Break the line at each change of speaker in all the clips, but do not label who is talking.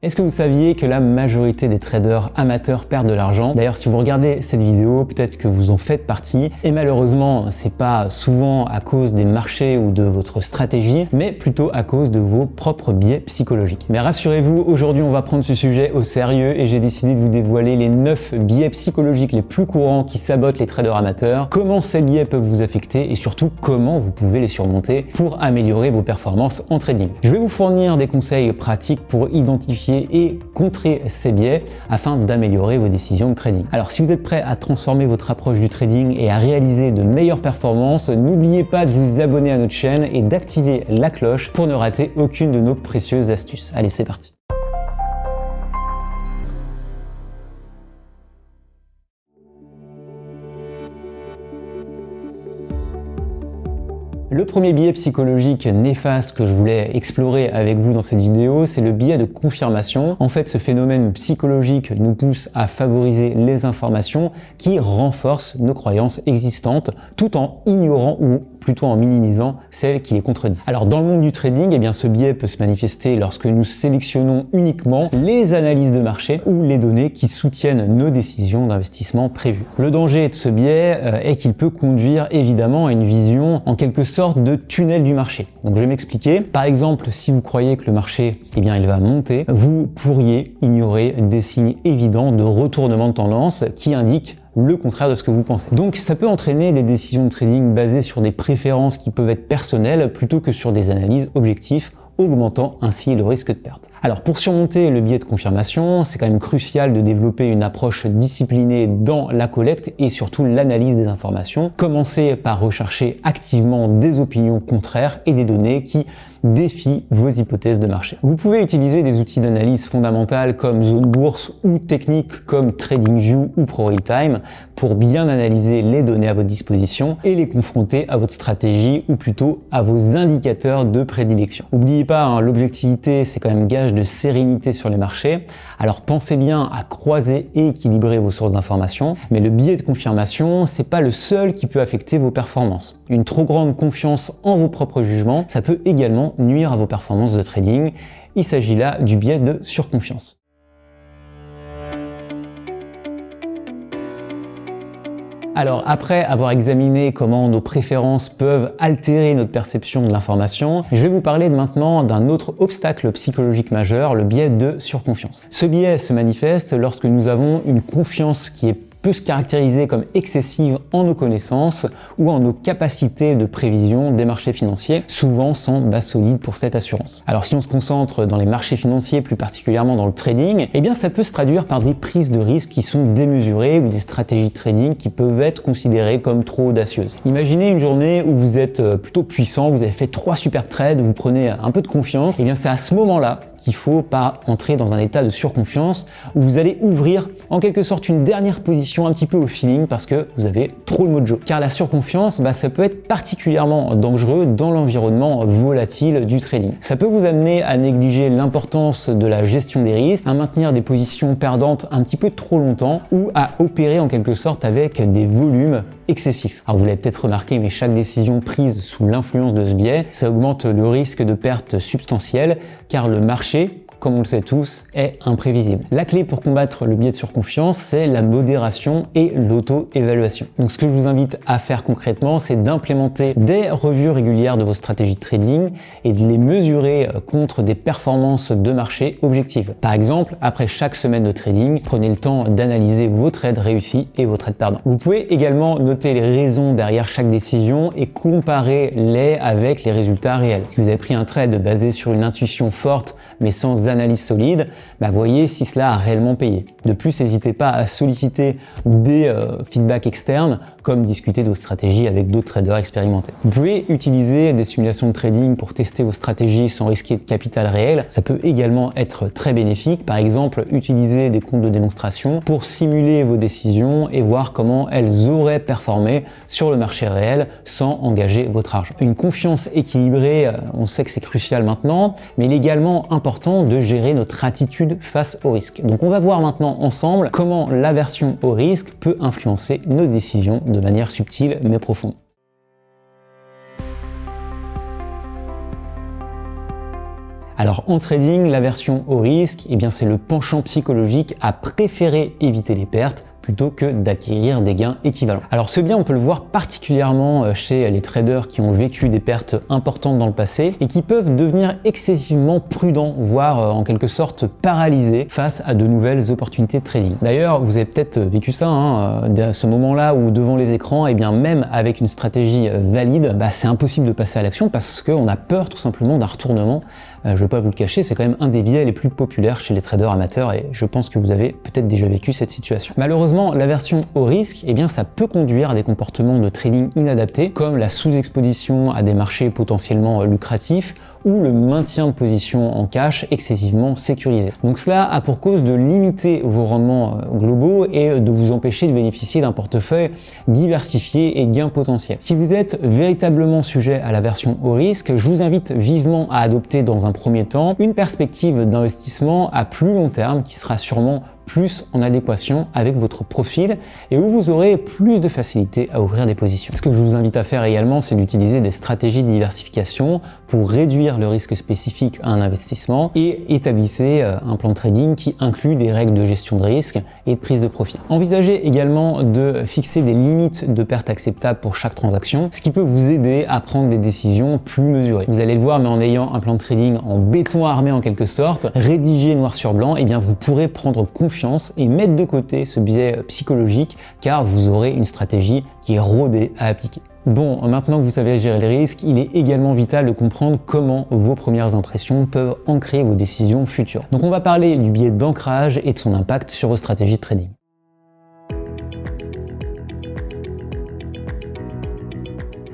Est-ce que vous saviez que la majorité des traders amateurs perdent de l'argent? D'ailleurs, si vous regardez cette vidéo, peut-être que vous en faites partie. Et malheureusement, c'est pas souvent à cause des marchés ou de votre stratégie, mais plutôt à cause de vos propres biais psychologiques. Mais rassurez-vous, aujourd'hui, on va prendre ce sujet au sérieux et j'ai décidé de vous dévoiler les 9 biais psychologiques les plus courants qui sabotent les traders amateurs, comment ces biais peuvent vous affecter et surtout comment vous pouvez les surmonter pour améliorer vos performances en trading. Je vais vous fournir des conseils pratiques pour identifier et contrer ces biais afin d'améliorer vos décisions de trading. Alors si vous êtes prêt à transformer votre approche du trading et à réaliser de meilleures performances, n'oubliez pas de vous abonner à notre chaîne et d'activer la cloche pour ne rater aucune de nos précieuses astuces. Allez, c'est parti. Le premier biais psychologique néfaste que je voulais explorer avec vous dans cette vidéo, c'est le biais de confirmation. En fait, ce phénomène psychologique nous pousse à favoriser les informations qui renforcent nos croyances existantes tout en ignorant ou plutôt en minimisant celles qui les contredisent. Alors dans le monde du trading, eh bien, ce biais peut se manifester lorsque nous sélectionnons uniquement les analyses de marché ou les données qui soutiennent nos décisions d'investissement prévues. Le danger de ce biais est qu'il peut conduire évidemment à une vision en quelque sorte de tunnel du marché. Donc je vais m'expliquer. Par exemple, si vous croyez que le marché, eh bien, il va monter, vous pourriez ignorer des signes évidents de retournement de tendance qui indiquent le contraire de ce que vous pensez. Donc ça peut entraîner des décisions de trading basées sur des préférences qui peuvent être personnelles plutôt que sur des analyses objectives, augmentant ainsi le risque de perte. Alors pour surmonter le biais de confirmation, c'est quand même crucial de développer une approche disciplinée dans la collecte et surtout l'analyse des informations. Commencez par rechercher activement des opinions contraires et des données qui défient vos hypothèses de marché. Vous pouvez utiliser des outils d'analyse fondamentales comme Zone Bourse ou techniques comme TradingView ou ProRealTime pour bien analyser les données à votre disposition et les confronter à votre stratégie ou plutôt à vos indicateurs de prédilection. N'oubliez pas, l'objectivité c'est quand même gage de sérénité sur les marchés. Alors pensez bien à croiser et équilibrer vos sources d'informations, mais le biais de confirmation, c'est pas le seul qui peut affecter vos performances. Une trop grande confiance en vos propres jugements, ça peut également nuire à vos performances de trading. Il s'agit là du biais de surconfiance. Alors après avoir examiné comment nos préférences peuvent altérer notre perception de l'information, je vais vous parler maintenant d'un autre obstacle psychologique majeur, le biais de surconfiance. Ce biais se manifeste lorsque nous avons une confiance qui peut se caractériser comme excessive en nos connaissances ou en nos capacités de prévision des marchés financiers, souvent sans base solide pour cette assurance. Alors si on se concentre dans les marchés financiers, plus particulièrement dans le trading, eh bien ça peut se traduire par des prises de risques qui sont démesurées ou des stratégies de trading qui peuvent être considérées comme trop audacieuses. Imaginez une journée où vous êtes plutôt puissant, vous avez fait 3 super trades, vous prenez un peu de confiance, et bien c'est à ce moment-là qu'il faut pas entrer dans un état de surconfiance où vous allez ouvrir en quelque sorte une dernière position un petit peu au feeling parce que vous avez trop le mojo. Car la surconfiance, ça peut être particulièrement dangereux dans l'environnement volatile du trading. Ça peut vous amener à négliger l'importance de la gestion des risques, à maintenir des positions perdantes un petit peu trop longtemps ou à opérer en quelque sorte avec des volumes excessifs. Alors vous l'avez peut-être remarqué, mais chaque décision prise sous l'influence de ce biais, ça augmente le risque de perte substantielle car le marché, comme on le sait tous, est imprévisible. La clé pour combattre le biais de surconfiance, c'est la modération et l'auto-évaluation. Donc ce que je vous invite à faire concrètement, c'est d'implémenter des revues régulières de vos stratégies de trading et de les mesurer contre des performances de marché objectives. Par exemple, après chaque semaine de trading, prenez le temps d'analyser vos trades réussis et vos trades perdants. Vous pouvez également noter les raisons derrière chaque décision et comparer-les avec les résultats réels. Si vous avez pris un trade basé sur une intuition forte mais sans analyse solide, voyez si cela a réellement payé. De plus, n'hésitez pas à solliciter des feedbacks externes, comme discuter de vos stratégies avec d'autres traders expérimentés. Vous pouvez utiliser des simulations de trading pour tester vos stratégies sans risquer de capital réel. Ça peut également être très bénéfique. Par exemple, utiliser des comptes de démonstration pour simuler vos décisions et voir comment elles auraient performé sur le marché réel sans engager votre argent. Une confiance équilibrée, on sait que c'est crucial maintenant, mais il est également important de gérer notre attitude face au risque. Donc on va voir maintenant ensemble comment l'aversion au risque peut influencer nos décisions de manière subtile mais profonde. Alors en trading, l'aversion au risque, eh bien c'est le penchant psychologique à préférer éviter les pertes plutôt que d'acquérir des gains équivalents. Alors ce biais, on peut le voir particulièrement chez les traders qui ont vécu des pertes importantes dans le passé et qui peuvent devenir excessivement prudents, voire en quelque sorte paralysés face à de nouvelles opportunités de trading. D'ailleurs, vous avez peut-être vécu ça, à ce moment-là où devant les écrans, eh bien même avec une stratégie valide, c'est impossible de passer à l'action parce qu'on a peur tout simplement d'un retournement. Je ne vais pas vous le cacher, c'est quand même un des biais les plus populaires chez les traders amateurs et je pense que vous avez peut-être déjà vécu cette situation. Malheureusement, l'aversion au risque, eh bien, ça peut conduire à des comportements de trading inadaptés, comme la sous-exposition à des marchés potentiellement lucratifs ou le maintien de position en cash excessivement sécurisé. Donc cela a pour cause de limiter vos rendements globaux et de vous empêcher de bénéficier d'un portefeuille diversifié et gain potentiel. Si vous êtes véritablement sujet à l'aversion au risque, je vous invite vivement à adopter dans un premier temps une perspective d'investissement à plus long terme qui sera sûrement plus en adéquation avec votre profil et où vous aurez plus de facilité à ouvrir des positions. Ce que je vous invite à faire également, c'est d'utiliser des stratégies de diversification pour réduire le risque spécifique à un investissement et établissez un plan de trading qui inclut des règles de gestion de risque et de prise de profit. Envisagez également de fixer des limites de perte acceptables pour chaque transaction, ce qui peut vous aider à prendre des décisions plus mesurées. Vous allez le voir, mais en ayant un plan de trading en béton armé en quelque sorte, rédigé noir sur blanc, eh bien vous pourrez prendre confiance et mettre de côté ce biais psychologique car vous aurez une stratégie qui est rodée à appliquer. Bon, maintenant que vous savez gérer les risques, il est également vital de comprendre comment vos premières impressions peuvent ancrer vos décisions futures. Donc on va parler du biais d'ancrage et de son impact sur vos stratégies de trading.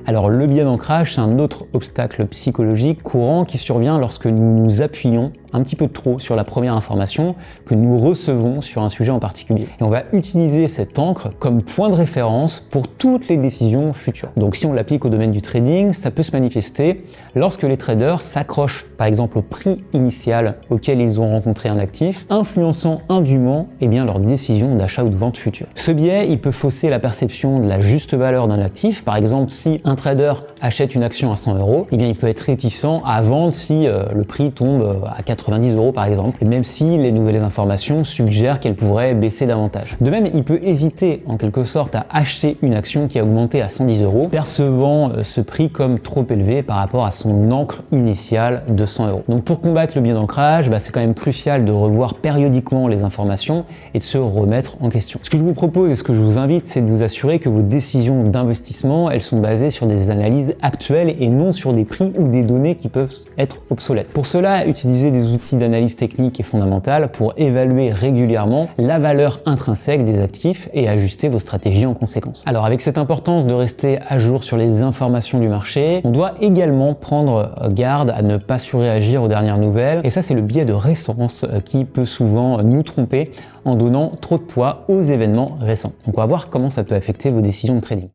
Alors le biais d'ancrage, c'est un autre obstacle psychologique courant qui survient lorsque nous nous appuyons un petit peu trop sur la première information que nous recevons sur un sujet en particulier. Et on va utiliser cette encre comme point de référence pour toutes les décisions futures. Donc si on l'applique au domaine du trading, ça peut se manifester lorsque les traders s'accrochent par exemple au prix initial auquel ils ont rencontré un actif, influençant indûment leur décision d'achat ou de vente future. Ce biais, il peut fausser la perception de la juste valeur d'un actif. Par exemple, si un trader achète une action à 100 €, il peut être réticent à vendre si le prix tombe à 90 € par exemple, et même si les nouvelles informations suggèrent qu'elle pourrait baisser davantage. De même, il peut hésiter en quelque sorte à acheter une action qui a augmenté à 110 €, percevant ce prix comme trop élevé par rapport à son encre initiale de 100 €. Donc pour combattre le biais d'ancrage, c'est quand même crucial de revoir périodiquement les informations et de se remettre en question. Ce que je vous propose et ce que je vous invite, c'est de vous assurer que vos décisions d'investissement, elles sont basées sur des analyses actuelles et non sur des prix ou des données qui peuvent être obsolètes. Pour cela, utilisez des outils d'analyse technique et fondamentale pour évaluer régulièrement la valeur intrinsèque des actifs et ajuster vos stratégies en conséquence. Alors avec cette importance de rester à jour sur les informations du marché, on doit également prendre garde à ne pas surréagir aux dernières nouvelles et ça c'est le biais de récence qui peut souvent nous tromper en donnant trop de poids aux événements récents. Donc on va voir comment ça peut affecter vos décisions de trading.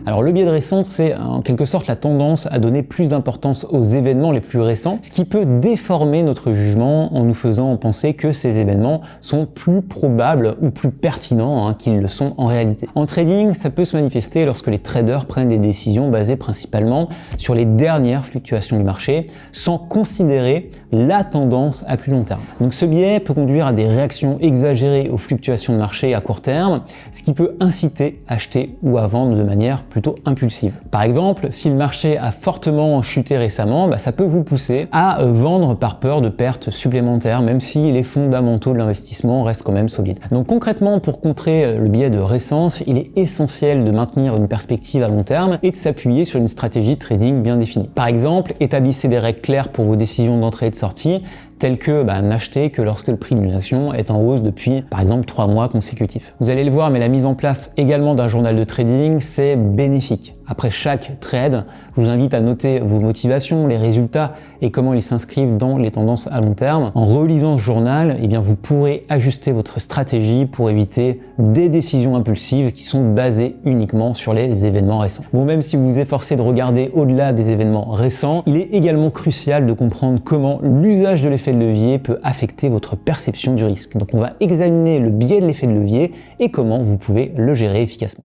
Alors le biais de récence, c'est en quelque sorte la tendance à donner plus d'importance aux événements les plus récents, ce qui peut déformer notre jugement en nous faisant penser que ces événements sont plus probables ou plus pertinents qu'ils le sont en réalité. En trading, ça peut se manifester lorsque les traders prennent des décisions basées principalement sur les dernières fluctuations du marché, sans considérer la tendance à plus long terme. Donc ce biais peut conduire à des réactions exagérées aux fluctuations de marché à court terme, ce qui peut inciter à acheter ou à vendre de manière plutôt impulsive. Par exemple, si le marché a fortement chuté récemment, ça peut vous pousser à vendre par peur de pertes supplémentaires, même si les fondamentaux de l'investissement restent quand même solides. Donc concrètement, pour contrer le biais de récence, il est essentiel de maintenir une perspective à long terme et de s'appuyer sur une stratégie de trading bien définie. Par exemple, établissez des règles claires pour vos décisions d'entrée et de sortie, telles que n'acheter que lorsque le prix d'une action est en hausse depuis par exemple 3 mois consécutifs. Vous allez le voir, mais la mise en place également d'un journal de trading, c'est bénéfique. Après chaque trade, je vous invite à noter vos motivations, les résultats et comment ils s'inscrivent dans les tendances à long terme. En relisant ce journal, vous pourrez ajuster votre stratégie pour éviter des décisions impulsives qui sont basées uniquement sur les événements récents. Bon, même si vous vous efforcez de regarder au-delà des événements récents, il est également crucial de comprendre comment l'usage de l'effet de levier peut affecter votre perception du risque. Donc on va examiner le biais de l'effet de levier et comment vous pouvez le gérer efficacement.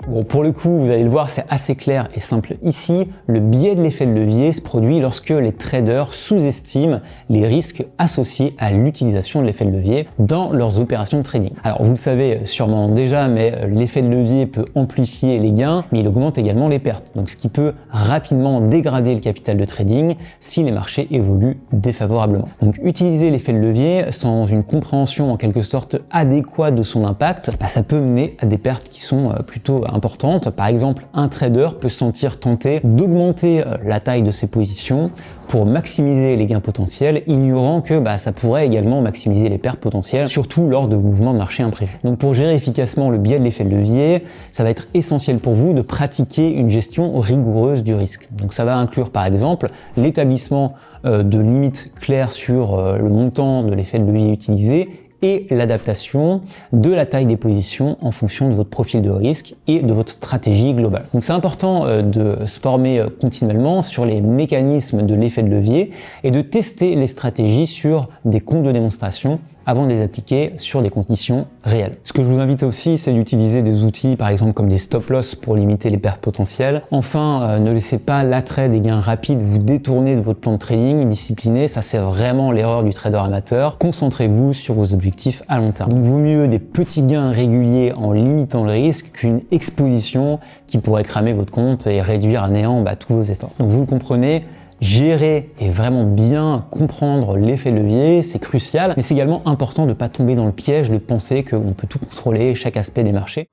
Bon, pour le coup, vous allez le voir, c'est assez clair et simple ici. Le biais de l'effet de levier se produit lorsque les traders sous-estiment les risques associés à l'utilisation de l'effet de levier dans leurs opérations de trading. Alors, vous le savez sûrement déjà, mais l'effet de levier peut amplifier les gains, mais il augmente également les pertes. Donc, ce qui peut rapidement dégrader le capital de trading si les marchés évoluent défavorablement. Donc, utiliser l'effet de levier sans une compréhension en quelque sorte adéquate de son impact, ça peut mener à des pertes qui sont plutôt importante. Par exemple, un trader peut se sentir tenté d'augmenter la taille de ses positions pour maximiser les gains potentiels, ignorant que ça pourrait également maximiser les pertes potentielles, surtout lors de mouvements de marché imprévus. Donc pour gérer efficacement le biais de l'effet de levier, ça va être essentiel pour vous de pratiquer une gestion rigoureuse du risque. Donc ça va inclure par exemple l'établissement de limites claires sur le montant de l'effet de levier utilisé et l'adaptation de la taille des positions en fonction de votre profil de risque et de votre stratégie globale. Donc c'est important de se former continuellement sur les mécanismes de l'effet de levier et de tester les stratégies sur des comptes de démonstration avant de les appliquer sur des conditions réelles. Ce que je vous invite aussi, c'est d'utiliser des outils, par exemple comme des stop-loss pour limiter les pertes potentielles. Enfin, ne laissez pas l'attrait des gains rapides vous détourner de votre plan de trading discipliné. Ça, c'est vraiment l'erreur du trader amateur. Concentrez-vous sur vos objectifs à long terme. Donc, vaut mieux des petits gains réguliers en limitant le risque qu'une exposition qui pourrait cramer votre compte et réduire à néant tous vos efforts. Donc, vous le comprenez, gérer et vraiment bien comprendre l'effet levier, c'est crucial, mais c'est également important de ne pas tomber dans le piège de penser qu'on peut tout contrôler, chaque aspect des marchés.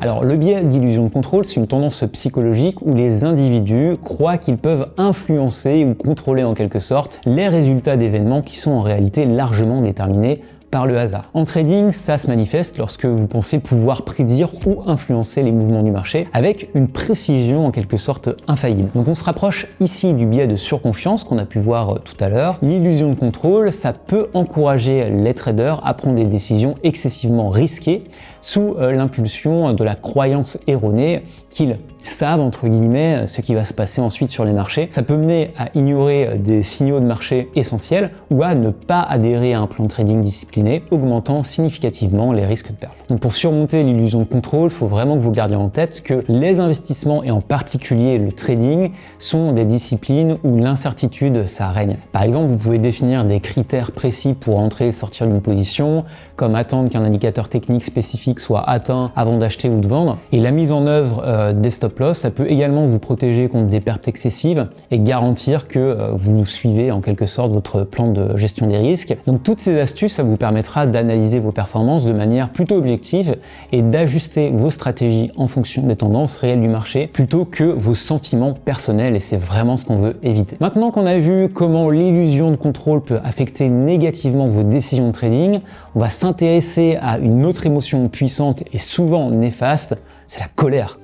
Alors, le biais d'illusion de contrôle, c'est une tendance psychologique où les individus croient qu'ils peuvent influencer ou contrôler en quelque sorte les résultats d'événements qui sont en réalité largement déterminés par le hasard. En trading, ça se manifeste lorsque vous pensez pouvoir prédire ou influencer les mouvements du marché avec une précision en quelque sorte infaillible. Donc on se rapproche ici du biais de surconfiance qu'on a pu voir tout à l'heure. L'illusion de contrôle, ça peut encourager les traders à prendre des décisions excessivement risquées sous l'impulsion de la croyance erronée qu'ils savent entre guillemets ce qui va se passer ensuite sur les marchés. Ça peut mener à ignorer des signaux de marché essentiels ou à ne pas adhérer à un plan de trading discipliné, augmentant significativement les risques de perte. Donc pour surmonter l'illusion de contrôle, il faut vraiment que vous gardiez en tête que les investissements et en particulier le trading sont des disciplines où l'incertitude ça règne. Par exemple, vous pouvez définir des critères précis pour entrer et sortir d'une position, comme attendre qu'un indicateur technique spécifique soit atteint avant d'acheter ou de vendre. Et la mise en œuvre des stop-loss, ça peut également vous protéger contre des pertes excessives et garantir que vous suivez en quelque sorte votre plan de gestion des risques. Donc toutes ces astuces, ça vous permettra d'analyser vos performances de manière plutôt objective et d'ajuster vos stratégies en fonction des tendances réelles du marché plutôt que vos sentiments personnels, et c'est vraiment ce qu'on veut éviter. Maintenant qu'on a vu comment l'illusion de contrôle peut affecter négativement vos décisions de trading, on va s'intéresser à une autre émotion puissante et souvent néfaste, c'est la colère.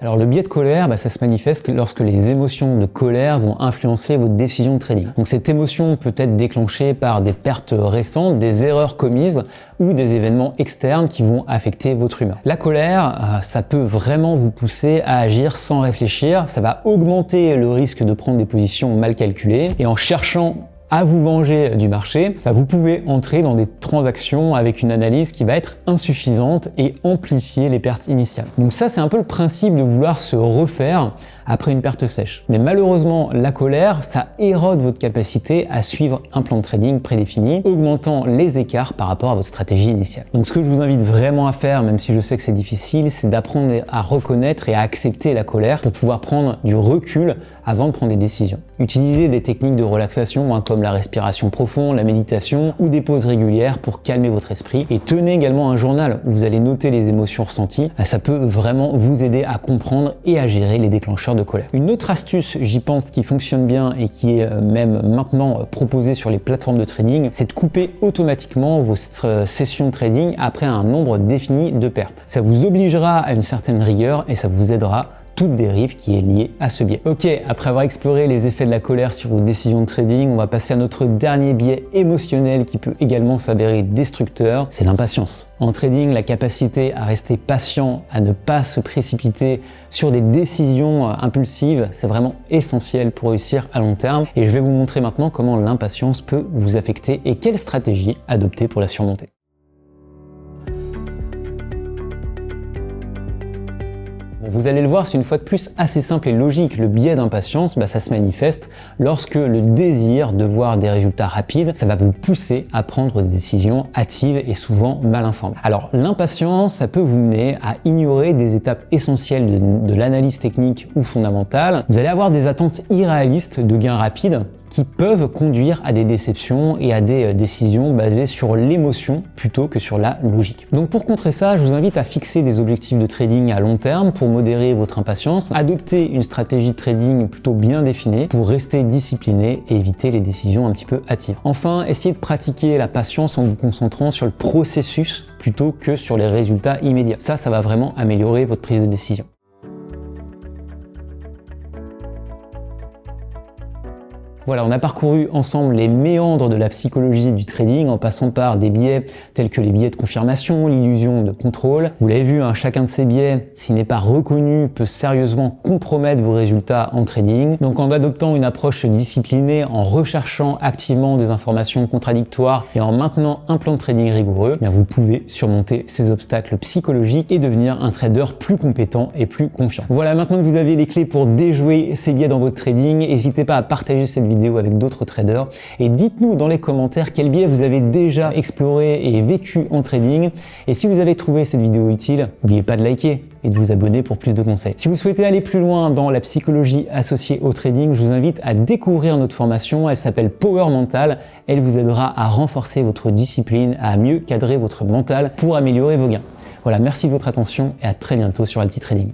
Alors le biais de colère, ça se manifeste lorsque les émotions de colère vont influencer votre décision de trading. Donc cette émotion peut être déclenchée par des pertes récentes, des erreurs commises ou des événements externes qui vont affecter votre humeur. La colère, ça peut vraiment vous pousser à agir sans réfléchir, ça va augmenter le risque de prendre des positions mal calculées et en cherchant à vous venger du marché, vous pouvez entrer dans des transactions avec une analyse qui va être insuffisante et amplifier les pertes initiales. Donc ça, c'est un peu le principe de vouloir se refaire après une perte sèche. Mais malheureusement, la colère, ça érode votre capacité à suivre un plan de trading prédéfini, augmentant les écarts par rapport à votre stratégie initiale. Donc ce que je vous invite vraiment à faire, même si je sais que c'est difficile, c'est d'apprendre à reconnaître et à accepter la colère pour pouvoir prendre du recul avant de prendre des décisions. Utilisez des techniques de relaxation comme la respiration profonde, la méditation ou des pauses régulières pour calmer votre esprit. Et tenez également un journal où vous allez noter les émotions ressenties. Ça peut vraiment vous aider à comprendre et à gérer les déclencheurs de colère. Une autre astuce, j'y pense, qui fonctionne bien et qui est même maintenant proposée sur les plateformes de trading, c'est de couper automatiquement vos sessions de trading après un nombre défini de pertes. Ça vous obligera à une certaine rigueur et ça vous aidera toute dérive qui est liée à ce biais. Ok, après avoir exploré les effets de la colère sur vos décisions de trading, on va passer à notre dernier biais émotionnel qui peut également s'avérer destructeur, c'est l'impatience. En trading, la capacité à rester patient, à ne pas se précipiter sur des décisions impulsives, c'est vraiment essentiel pour réussir à long terme. Et je vais vous montrer maintenant comment l'impatience peut vous affecter et quelle stratégie adopter pour la surmonter. Vous allez le voir, c'est une fois de plus assez simple et logique. Le biais d'impatience, ça se manifeste lorsque le désir de voir des résultats rapides, ça va vous pousser à prendre des décisions hâtives et souvent mal informées. Alors l'impatience, ça peut vous mener à ignorer des étapes essentielles de l'analyse technique ou fondamentale. Vous allez avoir des attentes irréalistes de gains rapides qui peuvent conduire à des déceptions et à des décisions basées sur l'émotion plutôt que sur la logique. Donc pour contrer ça, je vous invite à fixer des objectifs de trading à long terme pour modérer votre impatience, adopter une stratégie de trading plutôt bien définie pour rester discipliné et éviter les décisions un petit peu hâtives. Enfin, essayez de pratiquer la patience en vous concentrant sur le processus plutôt que sur les résultats immédiats. Ça va vraiment améliorer votre prise de décision. Voilà, on a parcouru ensemble les méandres de la psychologie du trading en passant par des biais tels que les biais de confirmation, l'illusion de contrôle. Vous l'avez vu, chacun de ces biais, s'il n'est pas reconnu, peut sérieusement compromettre vos résultats en trading. Donc en adoptant une approche disciplinée, en recherchant activement des informations contradictoires et en maintenant un plan de trading rigoureux, vous pouvez surmonter ces obstacles psychologiques et devenir un trader plus compétent et plus confiant. Voilà, maintenant que vous avez les clés pour déjouer ces biais dans votre trading, n'hésitez pas à partager cette vidéo avec d'autres traders et dites-nous dans les commentaires quels biais vous avez déjà exploré et vécu en trading. Et si vous avez trouvé cette vidéo utile, n'oubliez pas de liker et de vous abonner pour plus de conseils. Si vous souhaitez aller plus loin dans la psychologie associée au trading, je vous invite à découvrir notre formation. Elle s'appelle Power Mental. Elle vous aidera à renforcer votre discipline, à mieux cadrer votre mental pour améliorer vos gains. Voilà, merci de votre attention et à très bientôt sur Alti Trading.